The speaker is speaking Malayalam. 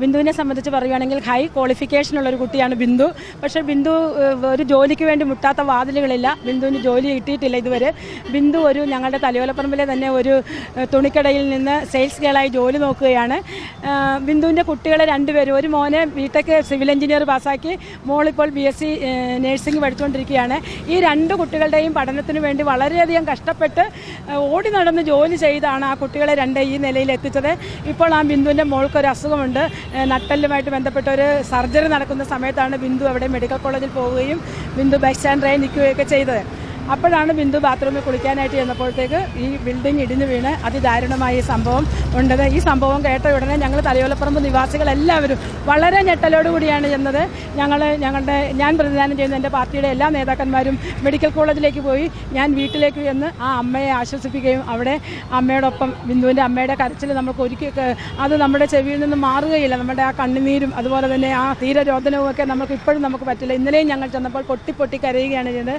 ബിന്ദുവിനെ സംബന്ധിച്ച് പറയുകയാണെങ്കിൽ ഹൈ ക്വാളിഫിക്കേഷൻ ഉള്ളൊരു കുട്ടിയാണ് ബിന്ദു. പക്ഷേ ബിന്ദു ഒരു ജോലിക്ക് വേണ്ടി മുട്ടാത്ത വാതിലുകളില്ല. ബിന്ദുവിന് ജോലി കിട്ടിയിട്ടില്ല ഇതുവരെ. ബിന്ദു ഞങ്ങളുടെ തലയോലപ്പറമ്പിലെ തന്നെ ഒരു തുണിക്കടയിൽ നിന്ന് സെയിൽസ് ഗേളായി ജോലി നോക്കുകയാണ്. ബിന്ദുവിൻ്റെ കുട്ടികളെ രണ്ടുപേരും, ഒരു മോനെ ബിടെക് സിവിൽ എഞ്ചിനീയർ പാസ്സാക്കി, മോളിപ്പോൾ BSc നേഴ്സിംഗ് പഠിച്ചുകൊണ്ടിരിക്കുകയാണ്. ഈ രണ്ട് കുട്ടികളുടെയും പഠനത്തിന് വേണ്ടി വളരെയധികം കഷ്ടപ്പെട്ട് ഓടി നടന്ന് ജോലി ചെയ്താണ് ആ കുട്ടികളെ ഈ നിലയിൽ എത്തിച്ചത്. ഇപ്പോൾ ആ ബിന്ദുവിൻ്റെ മോൾക്കൊരു അസുഖമുണ്ട്. നട്ടെല്ലുമായിട്ട് ബന്ധപ്പെട്ട ഒരു സർജറി നടക്കുന്ന സമയത്താണ് ബിന്ദു അവിടെ മെഡിക്കൽ കോളേജിൽ പോവുകയും ബിന്ദു ബസ് സ്റ്റാൻഡറായി നിൽക്കുകയൊക്കെ ചെയ്തത്. അപ്പോഴാണ് ബിന്ദു ബാത്റൂമിൽ കുളിക്കാനായിട്ട് ചെന്നപ്പോഴത്തേക്ക് ഈ ബിൽഡിംഗ് ഇടിഞ്ഞു വീണ് അതിദാരുണമായ ഈ സംഭവം ഉണ്ടത്. ഈ സംഭവം കേട്ട ഉടനെ ഞങ്ങൾ തലയോലപ്പറമ്പ് നിവാസികളെല്ലാവരും വളരെ ഞെട്ടലോടുകൂടിയാണ് ചെന്നത്. ഞാൻ പ്രതിദാനം ചെയ്യുന്ന എൻ്റെ പാർട്ടിയുടെ എല്ലാ നേതാക്കന്മാരും മെഡിക്കൽ കോളേജിലേക്ക് പോയി. ഞാൻ വീട്ടിലേക്ക് ചെന്ന് ആ അമ്മയെ ആശ്വസിപ്പിക്കുകയും അവിടെ അമ്മയോടൊപ്പം ബിന്ദുവിൻ്റെ അമ്മയുടെ കരച്ചിൽ നമുക്ക് അത് നമ്മുടെ ചെവിയിൽ നിന്ന് മാറുകയില്ല. നമ്മുടെ ആ കണ്ണുനീരും അതുപോലെ തന്നെ ആ തീരരോധനവും ഒക്കെ ഇപ്പോഴും നമുക്ക് പറ്റില്ല. ഇന്നലെയും ഞങ്ങൾ ചെന്നപ്പോൾ പൊട്ടി കരയുകയാണ് ചെയ്തത്.